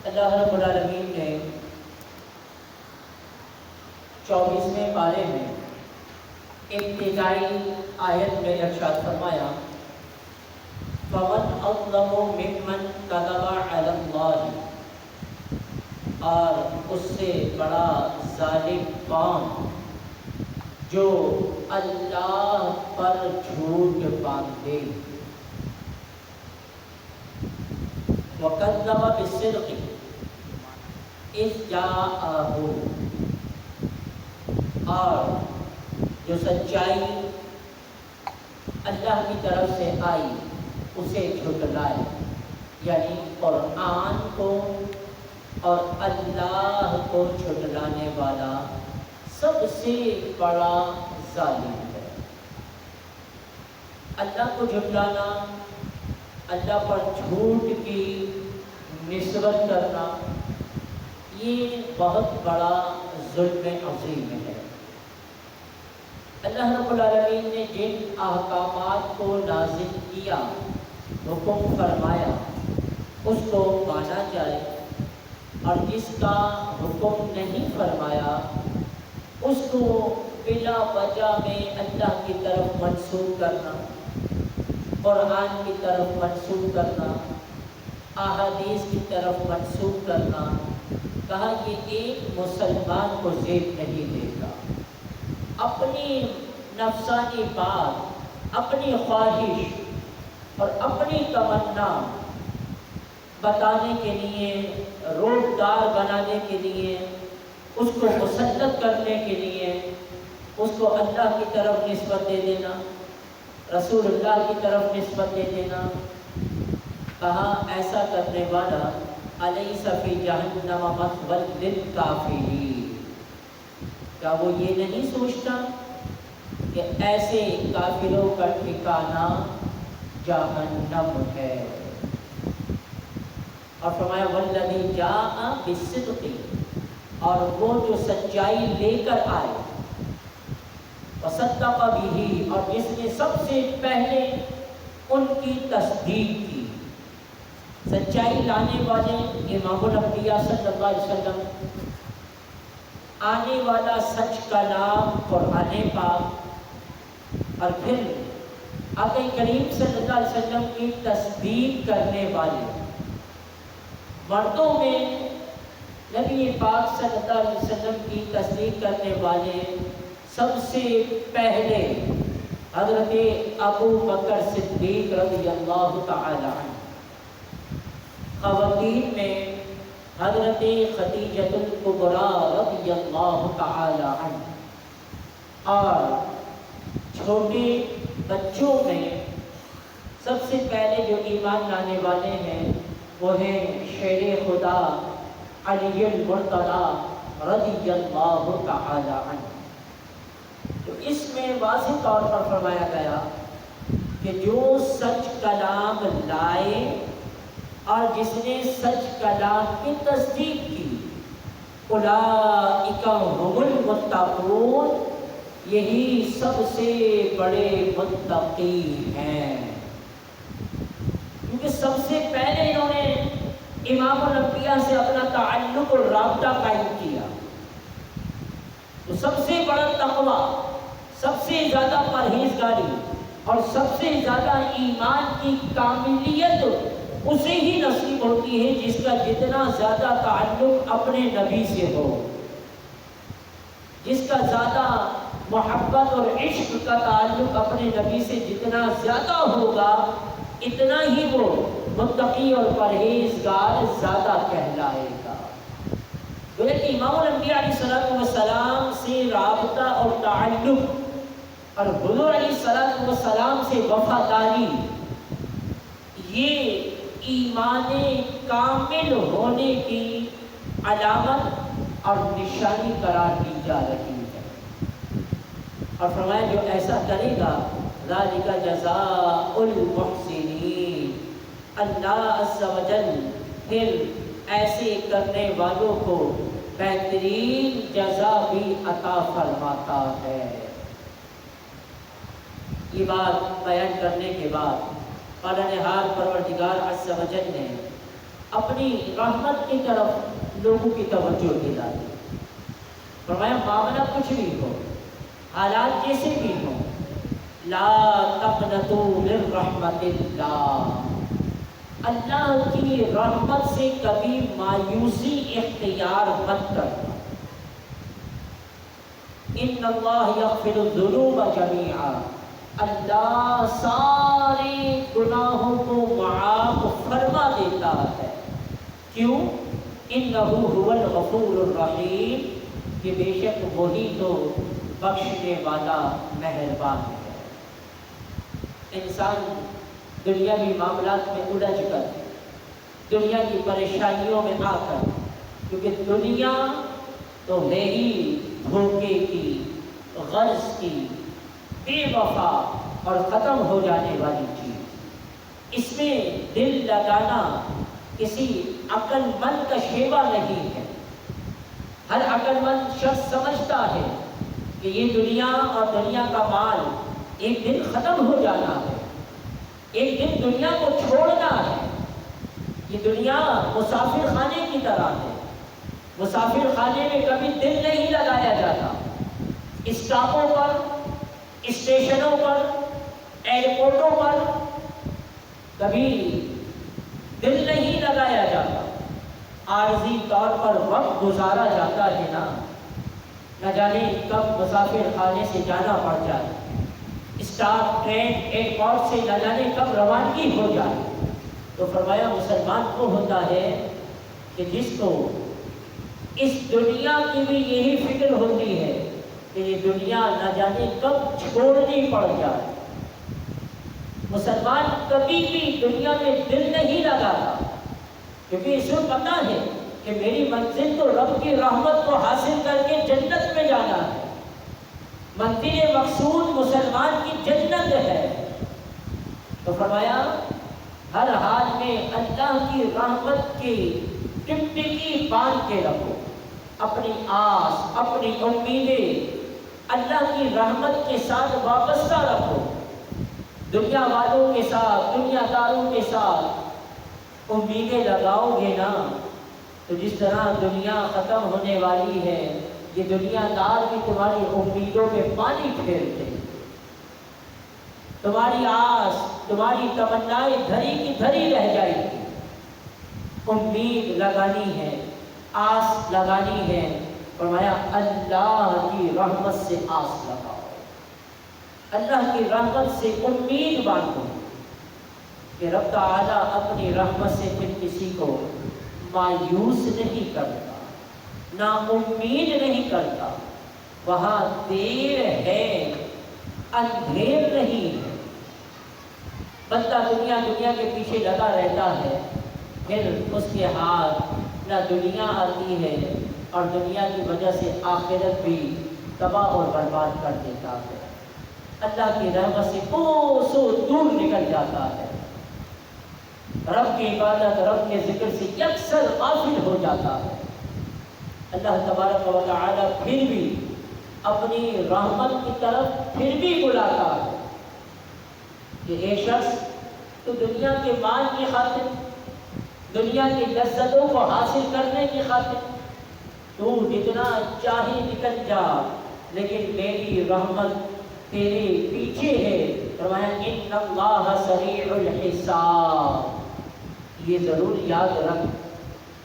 اللہ رب العالمین نے 24ویں پارے میں ابتدائی آیت میں ارشاد فرمایا فَمَنْ أَظْلَمُ مِمَّنْ كَذَبَ عَلَى اللَّهِ، اور اس سے بڑا ظالم کون جو اللہ پر جھوٹ باندھے، وَكَذَّبَ بِالصِّدْقِ إِذْ جَاءَهُ، اور جو سچائی اللہ کی طرف سے آئی اسے جھٹلائے، یعنی قرآن کو اور اللہ کو جھٹلانے والا سب سے بڑا ظالم ہے۔ اللہ کو جھٹلانا، اللہ پر جھوٹ کی نسبت کرنا، یہ بہت بڑا ظلم عظیم ہے۔ اللہ رب العالمین نے جن احکامات کو نازل کیا، حکم فرمایا، اس کو مانا جائے، اور جس کا حکم نہیں فرمایا اس کو بلا وجہ میں اللہ کی طرف منسوب کرنا، قرآن کی طرف منسوب کرنا، احادیث کی طرف منسوب کرنا، کہا یہ ایک مسلمان کو زیب نہیں دیتا۔ اپنی نفسانی بات، اپنی خواہش اور اپنی تمنا بتانے کے لیے، روزگار بنانے کے لیے، اس کو مسلط کرنے کے لیے اس کو اللہ کی طرف نسبت دے دینا، رسول اللہ کی طرف نسبت دے دینا، کہا ایسا کرنے والا الیس فی جہنم مثوی للکافرین، کیا وہ یہ نہیں سوچتا کہ ایسے کافروں کا ٹھکانہ جہنم ہے؟ اور فرمایا والذی جاء بالصدق، اور وہ جو سچائی لے کر آئے، وصدق بہ، اور جس نے سب سے پہلے ان کی تصدیق کی۔ سچائی لانے والے امام الانبیاء صلی اللہ علیہ وسلم، آنے والا سچ کلام قرآن پاک، اور پھر آقا کریم صلی اللہ علیہ وسلم کی تصدیق کرنے والے مردوں میں نبی پاک صلی اللہ علیہ وسلم کی تصدیق کرنے والے سب سے پہلے حضرت ابو بکر صدیق رضی اللہ تعالی عنہ، خواتین میں حضرت خدیجہ الکبریٰ رضی اللہ تعالی عنہ، اور چھوٹے بچوں میں سب سے پہلے جو ایمان لانے والے ہیں وہ ہیں شیر خدا علی المرتضی رضی اللہ تعالی عنہ۔ تو اس میں واضح طور پر فرمایا گیا کہ جو سچ کلام لائے اور جس نے سچ کلام کی تصدیق کی، اولئک هم المتقون، یہی سب سے بڑے متقی ہیں، کیونکہ سب سے پہلے انہوں نے امام الانبیاء سے اپنا تعلق اور رابطہ قائم کیا۔ تو سب سے بڑا تقویٰ، سب سے زیادہ پرہیزگاری اور سب سے زیادہ ایمان کی کاملیت اسے ہی نصیب ہوتی ہے جس کا جتنا زیادہ تعلق اپنے نبی سے ہو، جس کا زیادہ محبت اور عشق کا تعلق اپنے نبی سے جتنا زیادہ ہوگا، اتنا ہی وہ متقی اور پرہیزگار زیادہ کہلائے گا۔ گویا کہ امام الانبیاء علیہ السلام سے رابطہ اور تعلق اور حضور علیہ السلام سے وفاداری، یہ ایمان کامل ہونے کی علامت اور نشانی قرار دی جا رہی ہے۔ اور فرمایا جو ایسا کرے گا ذالک جزاء المحسنین، اللہ عز و جل پھر ایسے کرنے والوں کو بہترین جزا بھی عطا فرماتا ہے۔ یہ بات بیان کرنے کے بعد پالنہار پروردگار عز و جل نے اپنی رحمت کی طرف لوگوں کی توجہ دلا دی۔ فرمایا معاملہ کچھ بھی ہو، حالات جیسے بھی ہوں، لا تقنطوا من رحمت اللہ، اللہ کی رحمت سے کبھی مایوسی اختیار مت کرنا۔ ان اللہ یغفر الذنوب جمیعا، اللہ سارے گناہوں کو معاف فرما دیتا ہے۔ کیوں؟ انہ هو الغفور الرحیم، کہ بے شک وہی تو بخشنے والا مہربان ہے۔ انسان دنیاوی معاملات میں الجھ کر، دنیا کی پریشانیوں میں آ کر، کیونکہ دنیا تو ہے ہی دھوکے کی، غرض کی، بے وفا اور ختم ہو جانے والی چیز، اس میں دل لگانا کسی عقل مند کا شیوا نہیں ہے۔ ہر عقل مند شخص سمجھتا ہے کہ یہ دنیا اور دنیا کا مال ایک دن ختم ہو جانا ہے، ایک دن دنیا کو چھوڑنا ہے۔ یہ دنیا مسافر خانے کی طرح ہے، مسافر خانے میں کبھی دل نہیں لگایا جاتا، اسٹاپوں پر، اسٹیشنوں پر، ایئرپورٹوں پر کبھی دل نہیں لگایا جاتا، عارضی طور پر وقت گزارا جاتا ہے نا، نہ جانے کب مسافر خانے سے جانا پڑ جائے، اسٹاپ ٹرین ایئرپورٹ سے نہ جانے کب روانگی ہو جائے۔ تو فرمایا مسلمان کو ہوتا ہے کہ جس کو اس دنیا کی بھی یہی فکر ہوتی ہے کہ یہ دنیا نہ جانے کب چھوڑنی پڑ جائے۔ مسلمان کبھی بھی دنیا میں دل نہیں لگاتا، کیونکہ اس کو پتہ ہے کہ میری منزل تو رب کی رحمت کو حاصل کر کے جنت میں جانا ہے، منزل مقصود مسلمان کی جنت ہے۔ تو فرمایا ہر حال میں اللہ کی رحمت کی ٹکٹکی باندھ کے رکھو، اپنی آس، اپنی امیدیں اللہ کی رحمت کے ساتھ وابستہ رکھو۔ دنیا والوں کے ساتھ، دنیا داروں کے ساتھ امیدیں لگاؤ گے نا، تو جس طرح دنیا ختم ہونے والی ہے، یہ دنیا دار بھی تمہاری امیدوں میں پانی پھیرتے ہیں، تمہاری آس، تمہاری تمنائیں دھری کی دھری رہ جائے گی۔ امید لگانی ہے، آس لگانی ہے، فرمایا اللہ کی رحمت سے آس لگاؤ، اللہ کی رحمت سے امید باندھو کہ رب تعالیٰ اپنی رحمت سے پھر کسی کو مایوس نہیں کرتا، نا امید نہیں کرتا۔ وہاں دیر ہے، اندھیر نہیں ہے۔ بندہ دنیا کے پیچھے لگا رہتا ہے، پھر اس کے ہاتھ نہ دنیا آتی ہے اور دنیا کی وجہ سے آخرت بھی تباہ اور برباد کر دیتا ہے، اللہ کی رحمت سے کوسوں دور نکل جاتا ہے، رب کی عبادت، رب کے ذکر سے یکسر غافل ہو جاتا ہے۔ اللہ تبارک و تعالی پھر بھی اپنی رحمت کی طرف پھر بھی بلاتا ہے کہ اے شخص، تو دنیا کے مال کی خاطر، دنیا کی لذتوں کو حاصل کرنے کی خاطر تو جتنا چاہے نکل جا، لیکن میری رحمت تیرے پیچھے ہے۔ فرمایا ان اللہ سریع الحساب، یہ ضرور یاد رکھ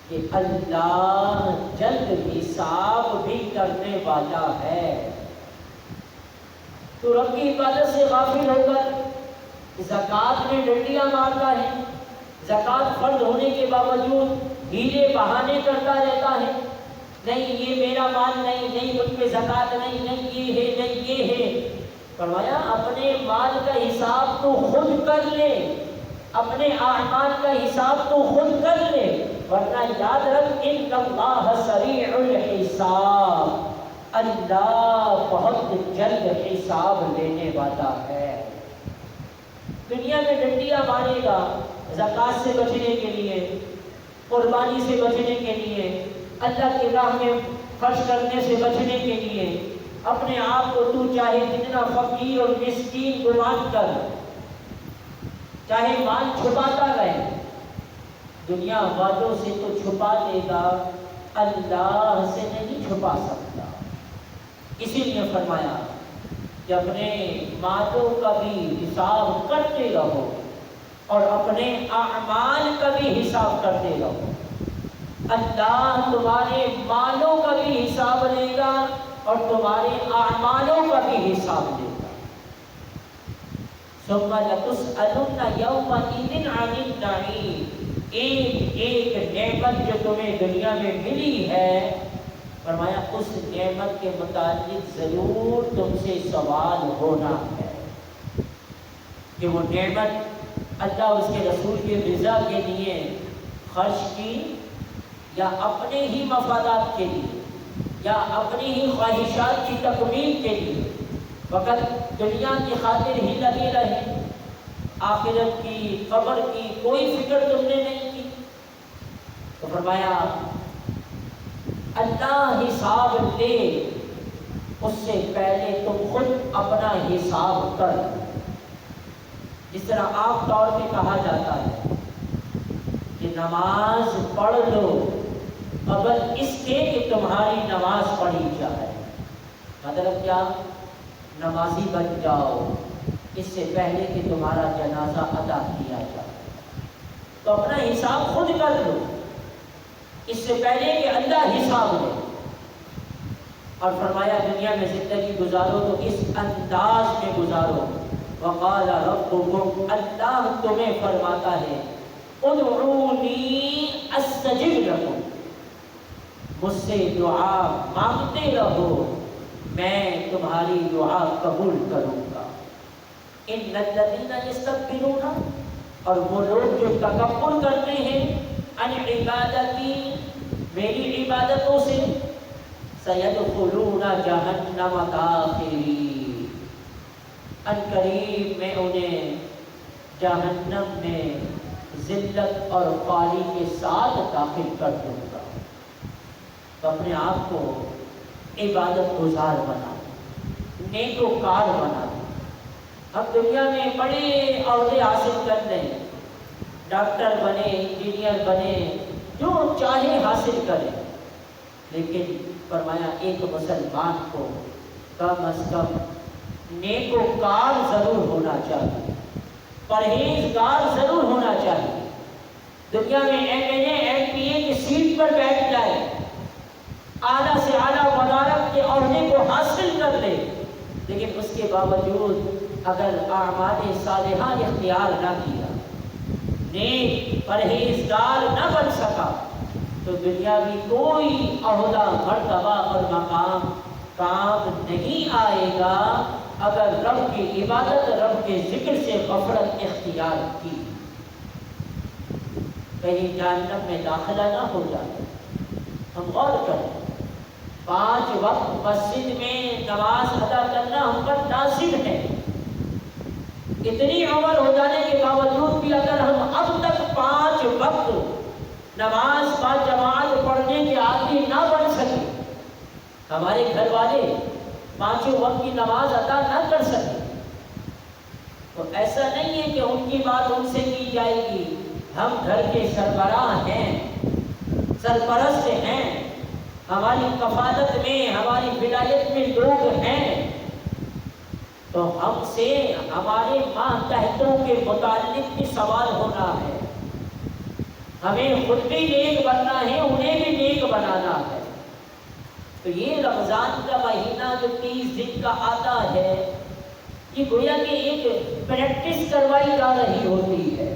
کہ اللہ جلد حساب بھی کرنے والا ہے۔ تو رب کی عبادت سے غافل ہو کر زکوٰۃ میں ڈنڈیاں مارتا ہے، زکوٰۃ فرض ہونے کے باوجود ہیلے بہانے کرتا رہتا ہے، نہیں یہ میرا مال نہیں، نہیں مجھ پہ زکوٰۃ نہیں، نہیں یہ ہے، نہیں یہ ہے۔ فرمایا اپنے مال کا حساب تو خود کر لے، اپنے اعمال کا حساب تو خود کر لے، ورنہ یاد رکھ ان اللہ سریع الحساب، اللہ بہت جلد حساب لینے والا ہے۔ دنیا میں ڈنڈیاں مارے گا زکوٰۃ سے بچنے کے لیے، قربانی سے بچنے کے لیے، اللہ کی راہ میں خرچ کرنے سے بچنے کے لیے، اپنے آپ کو تو چاہے جتنا فقیر اور مسکین گمان کر، چاہے مال چھپاتا رہے، دنیا والوں سے تو چھپا لے گا، اللہ سے نہیں چھپا سکتا۔ اسی لیے فرمایا کہ اپنے مالوں کا بھی حساب کرتے رہو اور اپنے اعمال کا بھی حساب کرتے رہو۔ اللہ تمہارے مالوں کا بھی حساب لے گا اور تمہارے اعمالوں کا بھی حساب لے گا۔ ثم لتسألن یومئذ عن النعیم، ایک ایک نعمت جو تمہیں دنیا میں ملی ہے، فرمایا اس نعمت کے متعلق ضرور تم سے سوال ہونا ہے کہ وہ نعمت اللہ اس کے رسول کی رضا کے لیے خرچ کی یا اپنے ہی مفادات کے لیے یا اپنی ہی خواہشات کی تکمیل کے لیے، فقط دنیا کی خاطر ہی لگے رہے، آخرت کی قبر کی کوئی فکر تم نے نہیں کی۔ تو فرمایا اللہ حساب لے اس سے پہلے تم خود اپنا حساب کر۔ جس طرح عام طور پہ کہا جاتا ہے کہ نماز پڑھ لو قبل اس کے کہ تمہاری نماز پڑھی جائے، مطلب کیا؟ نمازی بن جاؤ اس سے پہلے کہ تمہارا جنازہ ادا کیا جائے۔ تو اپنا حساب خود کر لو اس سے پہلے کہ اللہ حساب لے۔ اور فرمایا دنیا میں زندگی گزارو تو اس انداز میں گزارو۔ وقال ربکم، اللہ تمہیں فرماتا ہے ادعونی استجب لکم، مجھ سے دعا مانگتے رہو میں تمہاری دعا قبول کروں گا۔ ان الذین یستکبرون، اور وہ لوگ جو تکبر کرتے ہیں ان عبادتی، میری عبادتوں سے، سیدخلون جہنم داخرین، ان قریب میں انہیں جہنم میں ذلت اور خالی کے ساتھ داخل کر دوں گا۔ تو اپنے آپ کو عبادت گزار بنا، نیکوکار بنا۔ اب دنیا میں بڑے عہدے حاصل کر لیں، ڈاکٹر بنے، انجینئر بنے، جو چاہے حاصل کرے، لیکن فرمایا ایک مسلمان کو کم از کم نیکوکار ضرور ہونا چاہیے، پرہیزگار ضرور ہونا چاہیے۔ دنیا میں MA کی سیٹ پر بیٹھ جائے، اعلیٰ سے اعلیٰ وزارت کے عہدے کو حاصل کر لے، لیکن اس کے باوجود اگر اعمال صالحہ اختیار نہ کیا، نیک پرہیزگار نہ بن سکا، تو دنیاوی کوئی عہدہ، مرتبہ اور مقام کام نہیں آئے گا اگر رب کی عبادت، رب کے ذکر سے غفلت اختیار کی، کہیں جہنم میں داخلہ نہ ہو جائے۔ ہم غور کریں، 5 وقت مسجد میں نماز ادا کرنا ہم پر لازم ہے۔ اتنی عمر ہو جانے کے باوجود بھی اگر ہم اب تک 5 وقت نماز با جماعت پڑھنے کے عادی نہ بن سکے، ہمارے گھر والے 5 وقت کی نماز ادا نہ کر سکے، تو ایسا نہیں ہے کہ ان کی بات ان سے کی جائے گی۔ ہم گھر کے سربراہ ہیں، سرپرست ہیں، ہماری کفالت میں، ہماری ولایت میں لوگ ہیں، تو ہم سے ہمارے ماتحتوں کے متعلق بھی سوال ہونا ہے۔ ہمیں خود بھی نیک بننا ہے، انہیں بھی نیک بنانا ہے۔ تو یہ رمضان کا مہینہ جو 30 دن کا آتا ہے، یہ گویا کہ ایک پریکٹس کروائی جا رہی ہوتی ہے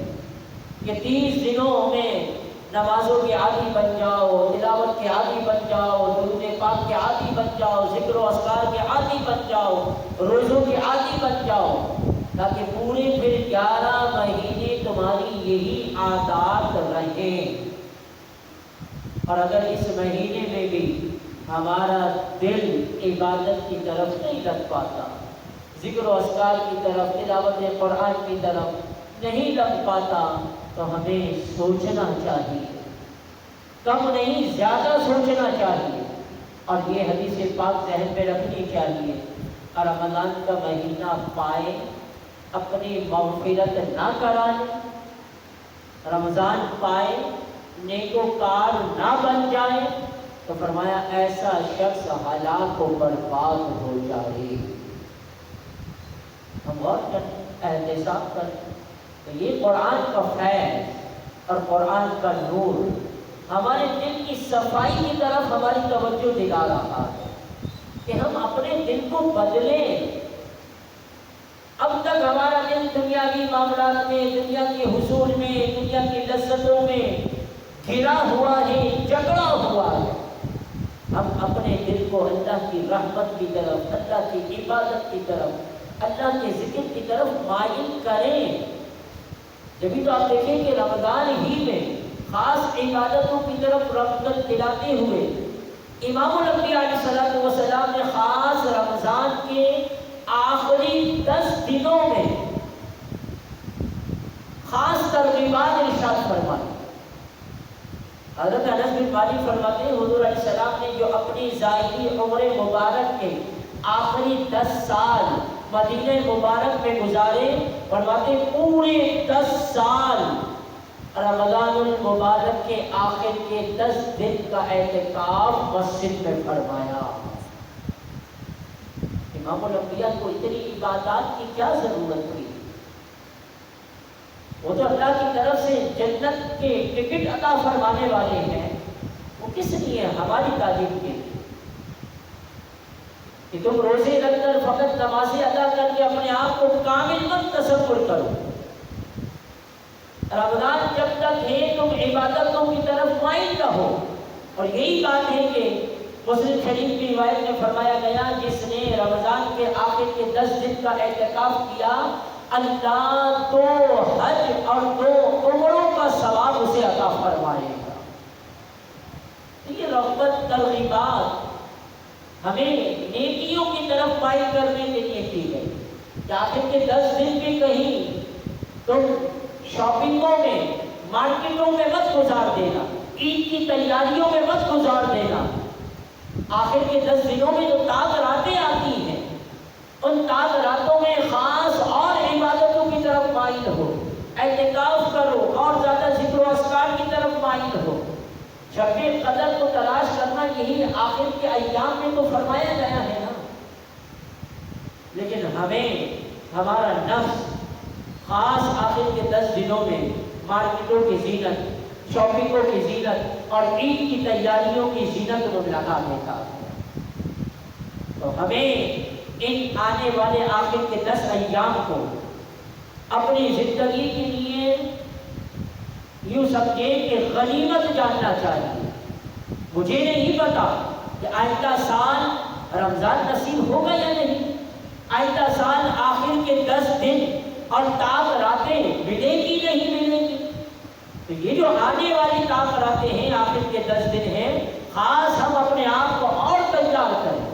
کہ 30 دنوں میں نمازوں کے عادی بن جاؤ، تلاوت کے عادی بن جاؤ، درود پاک کے عادی بن جاؤ، ذکر و اذکار کے عادی بن جاؤ، روزوں کے عادی بن جاؤ، تاکہ پورے پھر 11 مہینے تمہاری یہی عادات رہیں۔ اور اگر اس مہینے میں بھی ہمارا دل عبادت کی طرف نہیں لگ پاتا، ذکر و اذکار کی طرف، تلاوت قرآن کی طرف نہیں لگ پاتا، تو ہمیں سوچنا چاہیے، کم نہیں زیادہ سوچنا چاہیے، اور یہ حدیث پاک ذہن میں رکھنی چاہیے۔ اور رمضان کا مہینہ پائے، اپنی مغفرت نہ کرائیں، رمضان پائے نیکوکار نہ بن جائے تو فرمایا ایسا شخص ہلاک و برباد ہو جائے۔ ہم غور کریں، احتساب کریں، تو یہ قرآن کا فیض اور قرآن کا نور ہمارے دل کی صفائی کی طرف ہماری توجہ دلا رہا ہے کہ ہم اپنے دل کو بدلیں۔ اب تک ہمارا دل دنیاوی معاملات میں، دنیا کے حصول میں، دنیا کی لذتوں میں گھرا ہوا ہے، جکڑا ہوا ہے۔ ہم اپنے دل کو اللہ کی رحمت کی طرف، اللہ کی عبادت کی طرف، اللہ کے ذکر کی طرف مائل کریں۔ جبھی تو آپ دیکھیں کہ رمضان ہی میں خاص عبادتوں کی طرف رغبت دلاتے ہوئے امام الانبیاء علیہ السلام نے خاص رمضان کے آخری 10 دنوں میں خاص ترغیبات ارشاد فرمائی۔ حضرت انس بن مالک فرماتے ہیں حضور علیہ السلام نے جو اپنی ظاہری عمر مبارک کے آخری 10 سال مدینہ مبارک میں گزارے، فرماتے پورے 10 سال رمضان المبارک کے آخر کے 10 دن کا اعتکاف مسجد میں فرمایا۔ امام الانبیاء کو اتنی عبادات کی کیا ضرورت تھی؟ وہ تو اللہ کی طرف سے جنت کے ٹکٹ عطا فرمانے والے ہیں، وہ کس لیے؟ ہماری تعلیم کے لیے کہ تم روزے رکھ کر فقط نمازیں ادا کر کے اپنے آپ کو کامل مت تصور کرو۔ رمضان جب تک ہے تم عبادتوں کی طرف مائل رہو۔ اور یہی بات ہے کہ مسلم شریف کی روایت میں فرمایا گیا جس نے رمضان کے آخر کے 10 دن کا اعتکاف کیا، اللہ 2 حج اور 2 عمروں کا ثواب اسے عطا فرمائے گا۔ یہ رغبت ترغیبات ہمیں نیکیوں کی طرف مائل کرنے کے لیے کی گئی کہ آخر کے 10 دن بھی کہیں تم شاپنگوں میں، مارکیٹوں میں مت گزار دینا، عید کی تیاریوں میں مت گزار دینا۔ آخر کے 10 دنوں میں جو تاک راتیں آتی ہیں، ان تاک راتوں میں خاص اور عبادتوں کی طرف مائل ہو، اعتکاف کرو اور زیادہ ذکر و اذکار کی طرف مائل ہو۔ شب قدر کو تلاش کرنا یہی آخر کے ایام میں تو فرمایا گیا ہے نا۔ لیکن ہمیں ہمارا نفس خاص آخر کے 10 دنوں میں مارکیٹوں کی زینت، شاپنگوں کی زینت اور عید کی تیاریوں کی زینت میں لگا دیتا ہے۔ تو ہمیں ان آنے والے آخر کے 10 ایام کو اپنی زندگی کے لیے یوں سمجھیں کہ غنیمت جاننا چاہیے۔ مجھے نہیں پتا کہ آئندہ سال رمضان نصیب ہوگا یا نہیں، آئندہ سال آخر کے 10 دن اور تاک راتیں ملے گی نہیں ملے گی۔ تو یہ جو آنے والی تاک راتیں ہیں، آخر کے 10 دن ہیں، خاص ہم اپنے آپ کو اور تیار کریں۔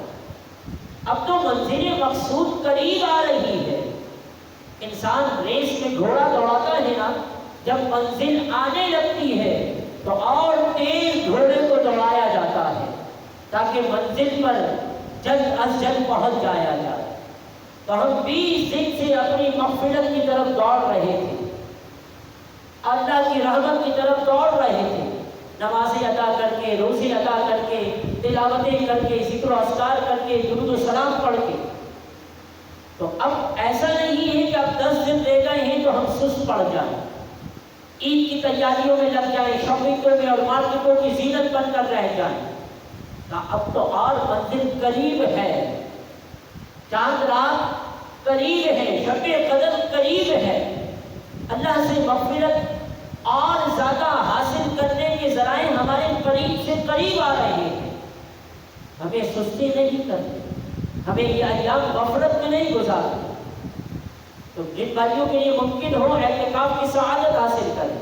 اب تو منزل مقصود قریب آ رہی ہے۔ انسان ریس میں گھوڑا دوڑاتا ہے نا، جب منزل آنے لگتی ہے تو اور تیز گھوڑے کو دوڑایا جاتا ہے تاکہ منزل پر جلد از جلد پہنچ جایا جائے۔ تو ہم 20 دن سے اپنی مغفرت کی طرف دوڑ رہے تھے، اللہ کی رحمت کی طرف دوڑ رہے تھے، نمازیں ادا کر کے، روزے ادا کر کے، تلاوتیں کر کے، ذکر و اذکار کر کے، درود و سلام پڑھ کے۔ تو اب ایسا نہیں ہے کہ اب 10 دن رہ گئے ہیں تو ہم سست پڑ جائیں، عید کی تیاریوں میں لگ جائیں، شاپنگوں میں اور مارکیٹوں کی زینت بن کر رہ جائیں۔ اب تو اور منزل قریب ہے، چاند رات قریب ہے، شب قدر قریب ہے، اللہ سے مغفرت اور زیادہ حاصل کرنے کے ذرائع ہمارے قریب سے قریب آ رہے ہیں۔ ہمیں سستی نہیں کرنی، ہمیں یہ ایام غفلت میں نہیں گزارنا۔ تو جن بھائیوں کے لیے ممکن ہو اعتکاف کی سعادت حاصل کریں،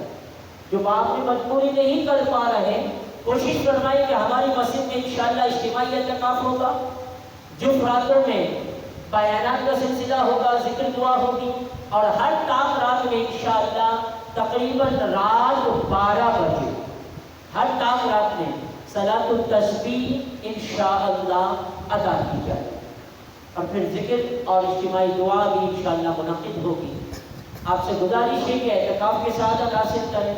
جو باپ کی مجبوری نہیں کر پا رہے، کوشش فرمائیں کہ ہماری مسجد میں انشاءاللہ اجتماعی اعتکاف ہوگا، جن راتوں میں بیانات کا سلسلہ ہوگا، ذکر دعا ہوگی، اور ہر تاک رات میں انشاءاللہ تقریباً رات 12 بجے ہر تاک رات میں صلاۃ التسبیح انشاءاللہ ادا کی جائے، اور پھر ذکر اور اجتماعی دعا بھی انشاءاللہ منعقد ہوگی۔ آپ سے گزارش ہے کہ اعتکاف کے ساتھ حاصل کریں.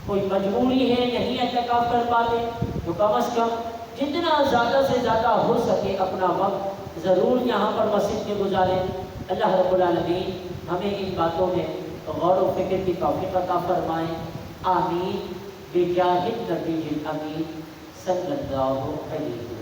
کوئی مجبوری ہے نہیں اعتکاف کر پاتے تو کم از کم جتنا زیادہ سے زیادہ ہو سکے اپنا وقت ضرور یہاں پر مسجد میں گزاریں. اللہ رب العالمین ہمیں ان باتوں میں غور و فکر کی توفیق عطا فرمائیں. آمین بجاہ النبی الامین صلی اللہ علیہ وسلم.